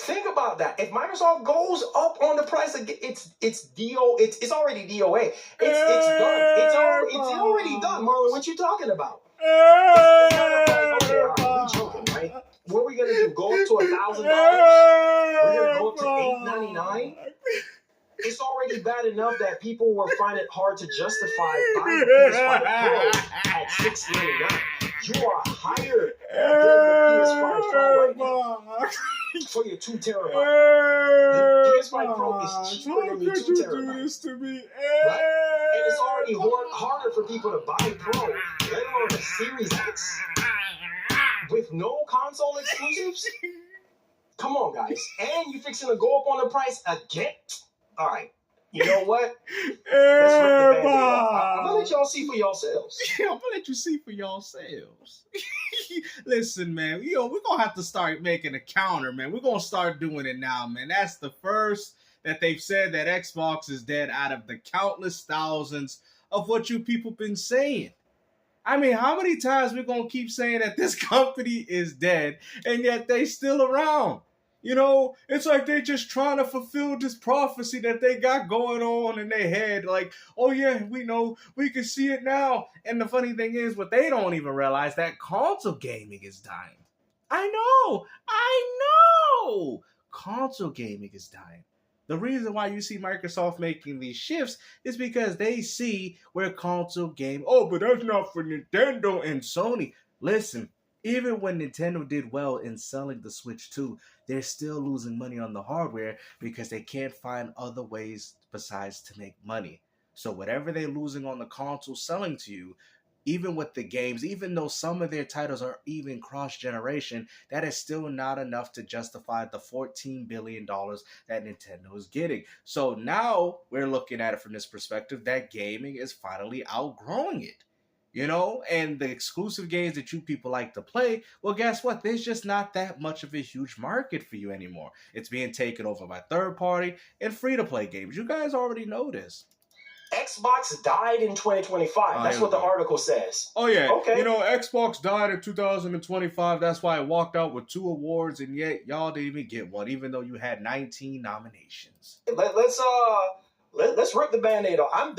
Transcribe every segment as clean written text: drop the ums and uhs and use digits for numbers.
Think about that. If Microsoft goes up on the price, it's already DOA. It's done. It's already done. Marlon, what you talking about? It's kind of like, okay, all right, we joking, right? What are we gonna do? Go up to $1,000? We're gonna go up to $899? It's already bad enough that people were finding it hard to justify buying the PS5 Pro at $699. You are higher than the PS5 Pro right now for your 2 terabyte. The PS5 Pro is cheaper than your 2 terabyte. Right? And it's already harder for people to buy Pro, let alone a Series X with no console exclusives. Come on, guys. And you fixing to go up on the price again? All right. You know what? Let's rip the Band-Aid off. I'm gonna let y'all see for yourselves. Yeah, I'm gonna let you see for yourselves. Listen, man, we're gonna have to start making a counter, man. We're gonna start doing it now, man. That's the first that they've said that Xbox is dead out of the countless thousands of what you people been saying. I mean, how many times we're gonna keep saying that this company is dead and yet they still around? You know, it's like they just trying to fulfill this prophecy that they got going on in their head. Like, oh yeah, we know, we can see it now. And the funny thing is, what they don't even realize, that console gaming is dying. I know. Console gaming is dying. The reason why you see Microsoft making these shifts is because they see where console game, oh, but that's not for Nintendo and Sony. Listen. Even when Nintendo did well in selling the Switch 2, they're still losing money on the hardware because they can't find other ways besides to make money. So whatever they're losing on the console selling to you, even with the games, even though some of their titles are even cross-generation, that is still not enough to justify the $14 billion that Nintendo is getting. So now we're looking at it from this perspective that gaming is finally outgrowing it. You know, and the exclusive games that you people like to play, well, guess what? There's just not that much of a huge market for you anymore. It's being taken over by third-party and free-to-play games. You guys already know this. Xbox died in 2025. That's what the article says. Oh, yeah. Okay. You know, Xbox died in 2025. That's why it walked out with 2 awards, and yet y'all didn't even get one, even though you had 19 nominations. Let's rip the Band-Aid off. I'm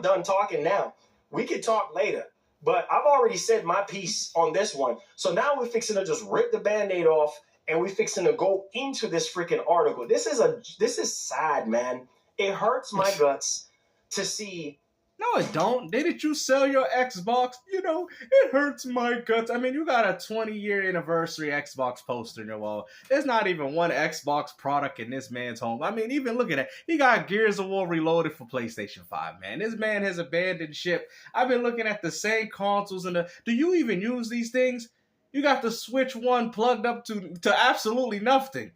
done talking now. We can talk later. But I've already said my piece on this one. So now we're fixing to just rip the Band-Aid off and we're fixing to go into this freaking article. This is sad, man. It hurts my guts to see. No, it don't. Didn't you sell your Xbox? You know, it hurts my guts. I mean, you got a 20-year anniversary Xbox poster in your wall. There's not even one Xbox product in this man's home. I mean, even look at that. He got Gears of War Reloaded for PlayStation 5, man. This man has abandoned ship. I've been looking at the same consoles and do you even use these things? You got the Switch 1 plugged up to absolutely nothing.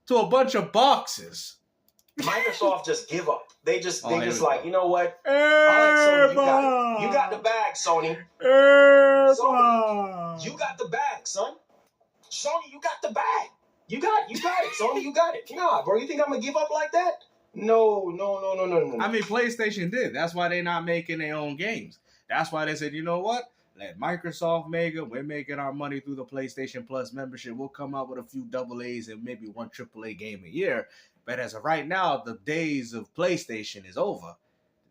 To a bunch of boxes. Microsoft just give up. They just like, you know what? All right, Sony, you got the bag, Sony. Sony, you got the bag, son. Sony, you got the bag. You got it, Sony, you got it. Nah, bro, you think I'm gonna give up like that? No. I mean, PlayStation did. That's why they're not making their own games. That's why they said, you know what? Let Microsoft make it. We're making our money through the PlayStation Plus membership. We'll come out with a few AA's and maybe one AAA game a year. But as of right now, the days of PlayStation is over.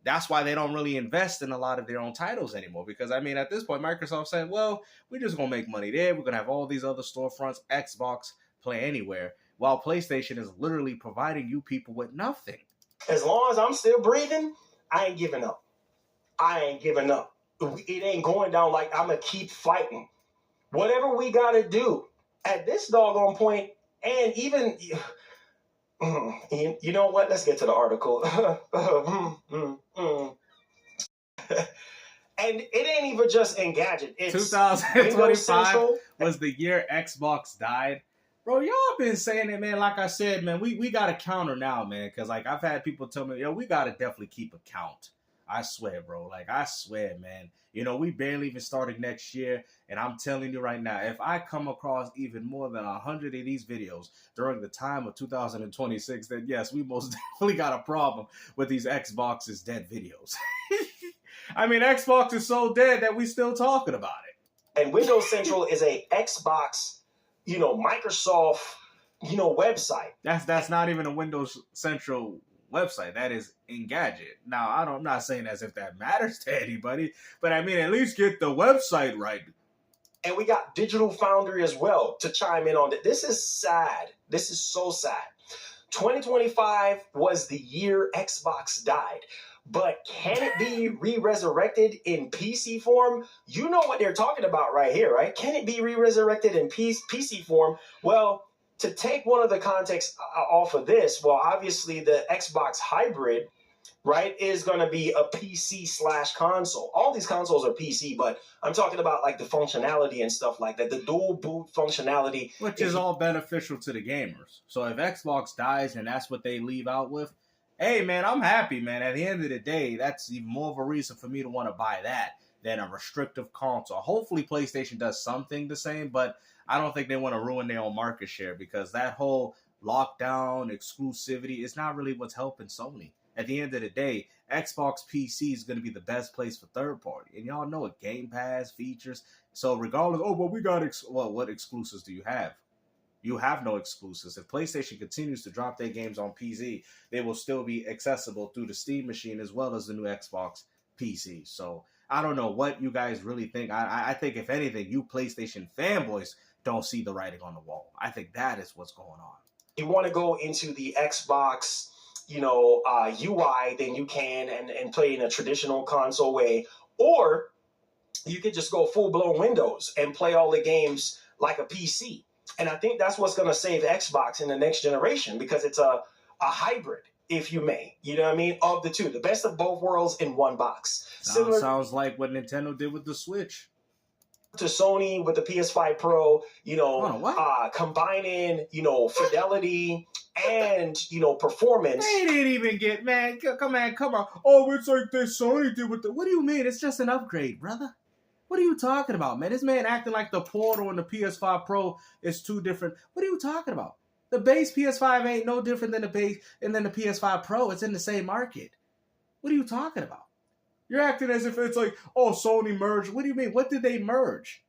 That's why they don't really invest in a lot of their own titles anymore. Because, I mean, at this point, Microsoft said, well, we're just going to make money there. We're going to have all these other storefronts, Xbox, Play Anywhere, while PlayStation is literally providing you people with nothing. As long as I'm still breathing, I ain't giving up. It ain't going down like I'm going to keep fighting. Whatever we got to do at this doggone point, and even... You know what? Let's get to the article. And it ain't even just Engadget. It's 2025 was the year Xbox died. Bro, y'all been saying it, man. Like I said, man, we got a counter now, man. Because, like, I've had people tell me, yo, we got to definitely keep a count. I swear, bro. Like, I swear, man. You know, we barely even started next year. And I'm telling you right now, if I come across even more than 100 of these videos during the time of 2026, then yes, we most definitely got a problem with these Xbox's dead videos. I mean, Xbox is so dead that we still talking about it. And Windows Central is a Xbox, Microsoft website. That's not even a Windows Central website. That is Engadget. Now, I'm not saying as if that matters to anybody, but I mean, at least get the website right. And we got Digital Foundry as well to chime in on it. This is sad. This is so sad. 2025 was the year Xbox died. But can it be re-resurrected in PC form? You know what they're talking about right here, right? Can it be re-resurrected in PC form? Well, to take one of the context off of this, well, obviously the Xbox hybrid, right, is going to be a PC/console. All these consoles are PC, but I'm talking about like the functionality and stuff like that, the dual boot functionality. Which is all beneficial to the gamers. So if Xbox dies and that's what they leave out with, hey, man, I'm happy, man. At the end of the day, that's even more of a reason for me to want to buy that than a restrictive console. Hopefully PlayStation does something the same, but I don't think they want to ruin their own market share because that whole lockdown exclusivity is not really what's helping Sony. At the end of the day, Xbox PC is going to be the best place for third party. And y'all know it, Game Pass, features. So regardless, but we got, what exclusives do you have? You have no exclusives. If PlayStation continues to drop their games on PC, they will still be accessible through the Steam machine as well as the new Xbox PC. So I don't know what you guys really think. I think, if anything, you PlayStation fanboys don't see the writing on the wall. I think that is what's going on. You want to go into the Xbox, UI, then you can and play in a traditional console way, or you could just go full-blown Windows and play all the games like a PC. And I think that's what's going to save Xbox in the next generation because it's a hybrid, if you may. You know what I mean? Of the two. The best of both worlds in one box. Sounds like what Nintendo did with the Switch. To Sony with the PS5 Pro, combining, fidelity and, performance. They didn't even get, man, come on. Oh, it's like this Sony did with the... What do you mean? It's just an upgrade, brother. What are you talking about, man? This man acting like the Portal and the PS5 Pro is two different... What are you talking about? The base PS5 ain't no different than the base and then the PS5 Pro. It's in the same market. What are you talking about? You're acting as if it's like, oh, Sony merged. What do you mean? What did they merge?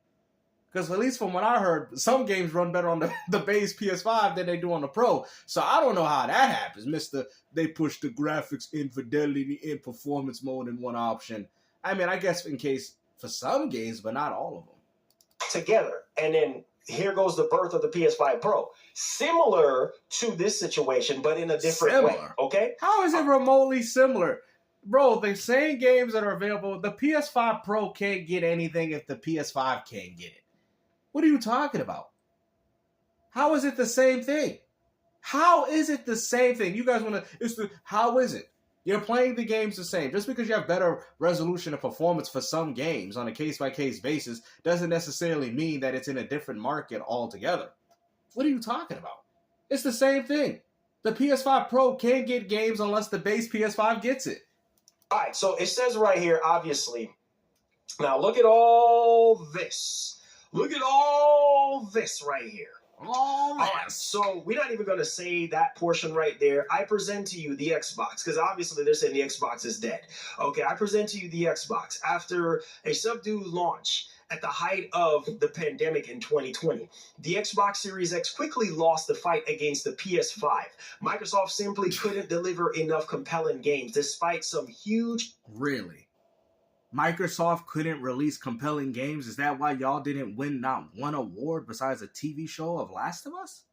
Because at least from what I heard, some games run better on the base PS5 than they do on the Pro. So I don't know how that happens. They push the graphics in fidelity in performance mode in one option. I mean, I guess in case for some games, but not all of them. Together. And then here goes the birth of the PS5 Pro. Similar to this situation, but in a different way. Okay? How is it remotely similar? Bro, the same games that are available, the PS5 Pro can't get anything if the PS5 can't get it. What are you talking about? How is it the same thing? How is it the same thing? You guys want to... How is it? You're playing the games the same. Just because you have better resolution and performance for some games on a case-by-case basis doesn't necessarily mean that it's in a different market altogether. What are you talking about? It's the same thing. The PS5 Pro can't get games unless the base PS5 gets it. All right, so it says right here, obviously. Now, look at all this. Look at all this right here. All right, so we're not even going to say that portion right there. I present to you the Xbox, because obviously they're saying the Xbox is dead. Okay, I present to you the Xbox after a subdued launch at the height of the pandemic in 2020. The Xbox Series X quickly lost the fight against the PS5. Microsoft simply couldn't deliver enough compelling games, despite some huge... Really? Microsoft couldn't release compelling games? Is that why y'all didn't win not one award besides a TV show of Last of Us?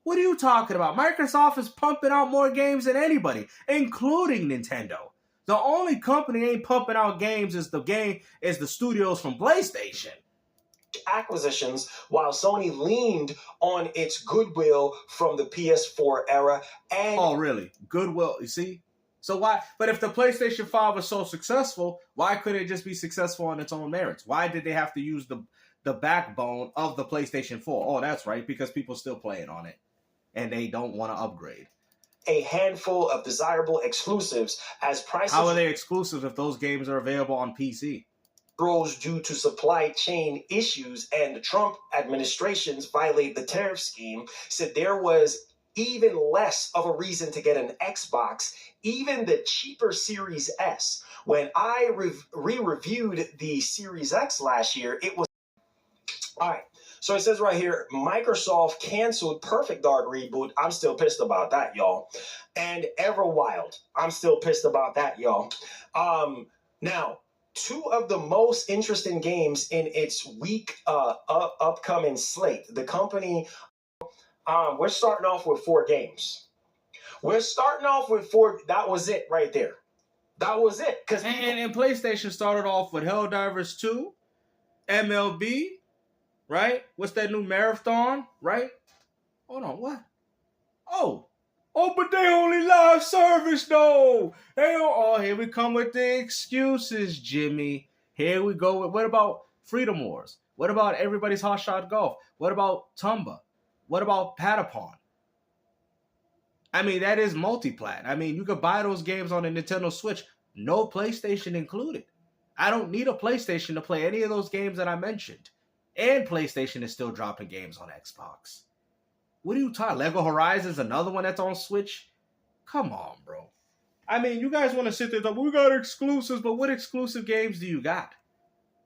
What are you talking about? Microsoft is pumping out more games than anybody, including Nintendo. The only company ain't pumping out games is the studios from PlayStation. Acquisitions, while Sony leaned on its goodwill from the PS4 era and... Oh, really? Goodwill, you see? So why? But if the PlayStation 5 was so successful, why couldn't it just be successful on its own merits? Why did they have to use the backbone of the PlayStation 4? Oh, that's right, because people still playing on it, and they don't want to upgrade. A handful of desirable exclusives as prices... How are they exclusive if those games are available on PC? ...rose due to supply chain issues, and the Trump administration's violate the tariff scheme, said there was even less of a reason to get an Xbox, even the cheaper Series S. When I re-reviewed the Series X last year, it was... All right, So it says right here, Microsoft canceled Perfect Dark reboot. I'm still pissed about that, y'all. And Everwild. I'm still pissed about that, y'all. Now, two of the most interesting games in its week upcoming slate. The company, we're starting off with 4 games. We're starting off with 4. That was it right there. That was it. And PlayStation started off with Helldivers 2, MLB, right? What's that new Marathon, right? Hold on, what? Oh, but they only live service though. Here we come with the excuses, Jimmy. Here we go with, what about Freedom Wars? What about Everybody's Hot Shot Golf? What about Tumba? What about Patapon? I mean, that is multi-plat. I mean, you could buy those games on the Nintendo Switch, no PlayStation included. I don't need a PlayStation to play any of those games that I mentioned. And PlayStation is still dropping games on Xbox. What are you talking? Lego Horizons, another one that's on Switch? Come on, bro. I mean, you guys want to sit there and talk, we got exclusives, but what exclusive games do you got?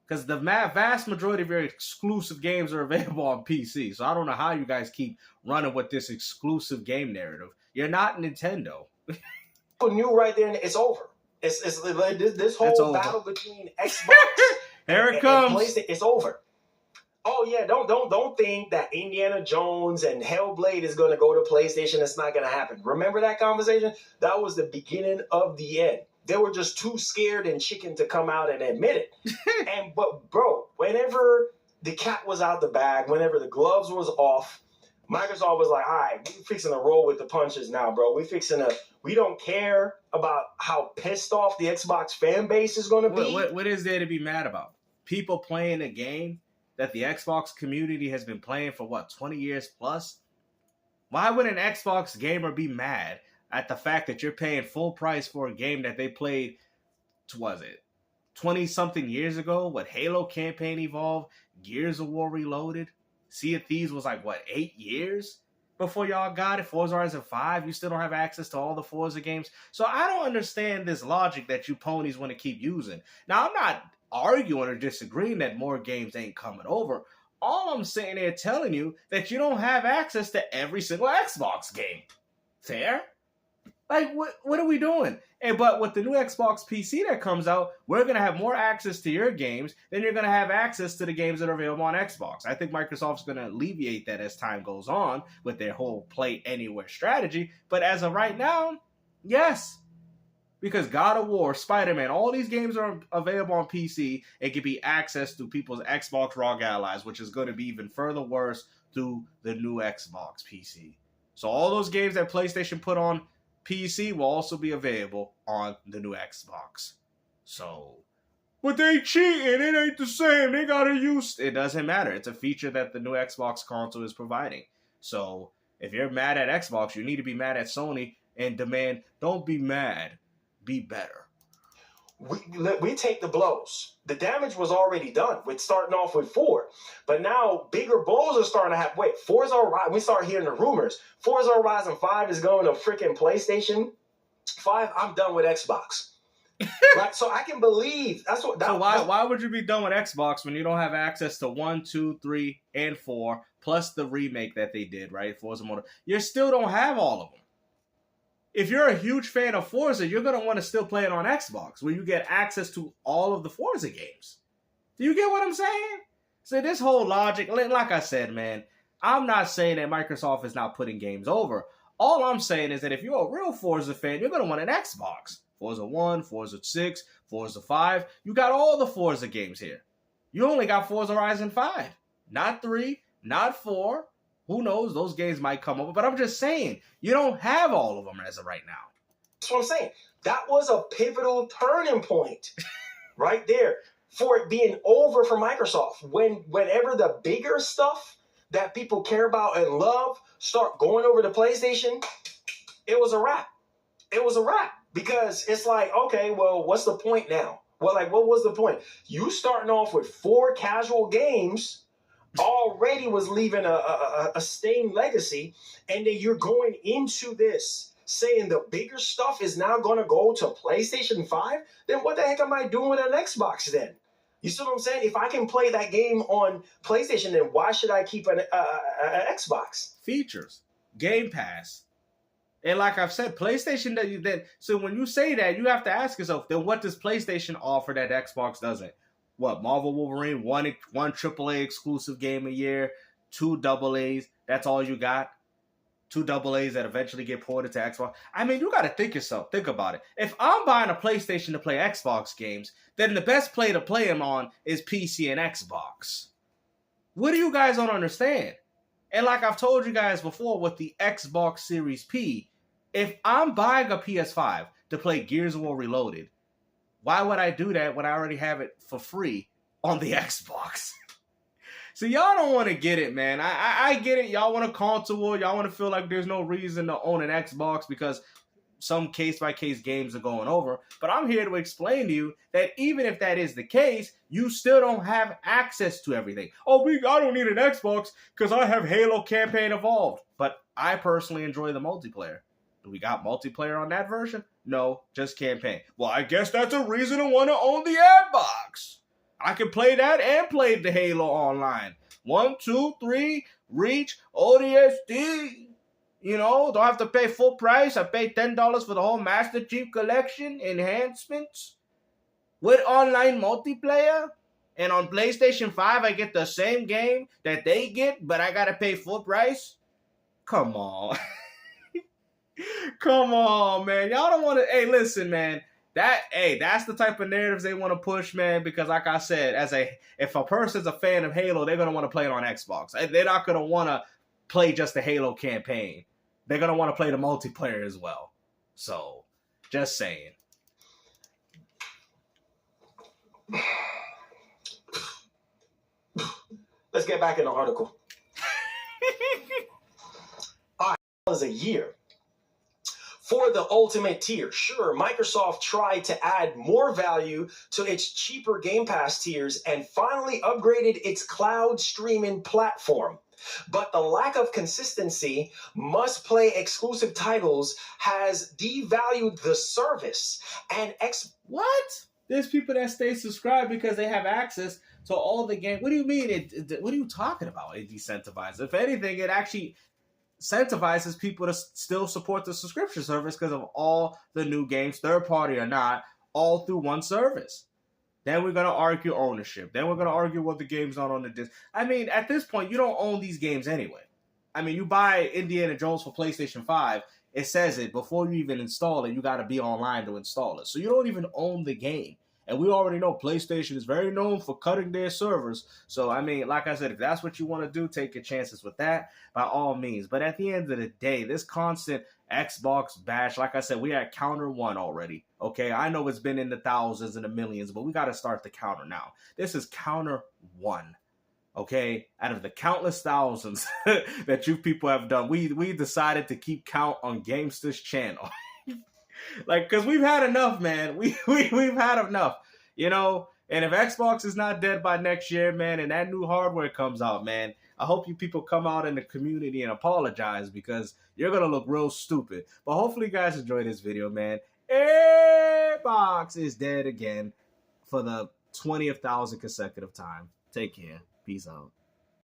Because the vast majority of your exclusive games are available on PC. So I don't know how you guys keep running with this exclusive game narrative. You're not Nintendo. New right there, and it's over. It's this whole battle between Xbox Here it comes. and PlayStation. It's over. Oh yeah, don't think that Indiana Jones and Hellblade is going to go to PlayStation. It's not going to happen. Remember that conversation? That was the beginning of the end. They were just too scared and chicken to come out and admit it. But bro, whenever the cat was out the bag, whenever the gloves was off, Microsoft was like, all right, we're fixing to roll with the punches now, bro. We don't care about how pissed off the Xbox fan base is going to be. What is there to be mad about? People playing a game that the Xbox community has been playing for, 20 years plus? Why would an Xbox gamer be mad at the fact that you're paying full price for a game that they played, 20-something years ago? What, Halo Campaign Evolved, Gears of War Reloaded? Sea of Thieves was 8 years before y'all got it? Forza Horizon 5, you still don't have access to all the Forza games. So I don't understand this logic that you ponies want to keep using. Now, I'm not arguing or disagreeing that more games ain't coming over. All I'm saying there telling you that you don't have access to every single Xbox game. Fair? What are we doing? But with the new Xbox PC that comes out, we're going to have more access to your games than you're going to have access to the games that are available on Xbox. I think Microsoft's going to alleviate that as time goes on with their whole play anywhere strategy. But as of right now, yes. Because God of War, Spider-Man, all these games are available on PC. It can be accessed through people's Xbox ROG allies, which is going to be even further worse through the new Xbox PC. So all those games that PlayStation put on PC will also be available on the new Xbox. So, but they cheating. It ain't the same. They gotta use. It doesn't matter. It's a feature that the new Xbox console is providing. So, if you're mad at Xbox, you need to be mad at Sony and demand, don't be mad, be better. We take the blows. The damage was already done with starting off with 4. But now bigger blows are starting to happen. Wait, Forza Horizon, we start hearing the rumors. Forza Horizon 5 is going to freaking PlayStation 5. I'm done with Xbox. Right? So I can believe. Why would you be done with Xbox when you don't have access to 1, 2, 3, and 4, plus the remake that they did, right? Forza Motor. You still don't have all of them. If you're a huge fan of Forza, you're going to want to still play it on Xbox, where you get access to all of the Forza games. Do you get what I'm saying? So this whole logic, like I said, man, I'm not saying that Microsoft is not putting games over. All I'm saying is that if you're a real Forza fan, you're going to want an Xbox. Forza 1, Forza 6, Forza 5. You got all the Forza games here. You only got Forza Horizon 5. Not 3, not 4. Who knows? Those games might come over. But I'm just saying, you don't have all of them as of right now. That's what I'm saying. That was a pivotal turning point right there for it being over for Microsoft. Whenever the bigger stuff that people care about and love start going over to PlayStation, it was a wrap. It was a wrap. Because it's like, okay, well, what's the point now? Well, what was the point? You starting off with 4 casual games already was leaving a stained legacy, and then you're going into this saying the bigger stuff is now going to go to PlayStation 5? Then what the heck am I doing with an Xbox then? You see what I'm saying? If I can play that game on PlayStation, then why should I keep an Xbox? Features, Game Pass. And like I've said, PlayStation, so when you say that, you have to ask yourself, then what does PlayStation offer that Xbox doesn't? What, Marvel Wolverine, one AAA exclusive game a year, 2 AA's, that's all you got? 2 AA's that eventually get ported to Xbox. I mean, you got to think about it. If I'm buying a PlayStation to play Xbox games, then the best play to play them on is PC and Xbox. What do you guys don't understand? And like I've told you guys before with the Xbox Series P, if I'm buying a PS5 to play Gears of War Reloaded, why would I do that when I already have it for free on the Xbox? So y'all don't want to get it, man. I get it. Y'all want a console. Y'all want to feel like there's no reason to own an Xbox because some case-by-case games are going over. But I'm here to explain to you that even if that is the case, you still don't have access to everything. Oh, I don't need an Xbox because I have Halo Campaign Evolved. But I personally enjoy the multiplayer. Do we got multiplayer on that version? No, just campaign. Well, I guess that's a reason to want to own the Xbox. I can play that and play the Halo online. 1, 2, 3, Reach, ODST. You know, don't have to pay full price. I pay $10 for the whole Master Chief Collection enhancements with online multiplayer. And on PlayStation 5, I get the same game that they get, but I gotta pay full price. Come on. Come on, man. Y'all don't want to... Hey, listen, man. That's the type of narratives they want to push, man, because like I said, if a person's a fan of Halo, they're going to want to play it on Xbox. They're not going to want to play just the Halo campaign. They're going to want to play the multiplayer as well. So, just saying. Let's get back in the article. $5 a year for the ultimate tier. Sure, Microsoft tried to add more value to its cheaper Game Pass tiers and finally upgraded its cloud streaming platform. But the lack of consistency, must-play exclusive titles has devalued the service. And What? There's people that stay subscribed because they have access to all the games. What do you mean? What are you talking about? It decentralizes. If anything, it actually incentivizes people to still support the subscription service because of all the new games, third party or not, all through one service. Then we're going to argue ownership. Then we're going to argue what the game's not on the disc. I mean, at this point, you don't own these games anyway. I mean, you buy Indiana Jones for PlayStation 5, it says it, before you even install it, you got to be online to install it. So you don't even own the game. And we already know PlayStation is very known for cutting their servers. So, I mean, like I said, if that's what you want to do, take your chances with that by all means. But at the end of the day, this constant Xbox bash, like I said, we are at counter 1 already. Okay, I know it's been in the thousands and the millions, but we got to start the counter now. This is counter 1. Okay, out of the countless thousands that you people have done, we decided to keep count on Gamster's channel. Like, because we've had enough, man. We've had enough, you know. And if Xbox is not dead by next year, man, and that new hardware comes out, man, I hope you people come out in the community and apologize because you're going to look real stupid. But hopefully you guys enjoyed this video, man. Xbox is dead again for the 20,000th consecutive time. Take care. Peace out.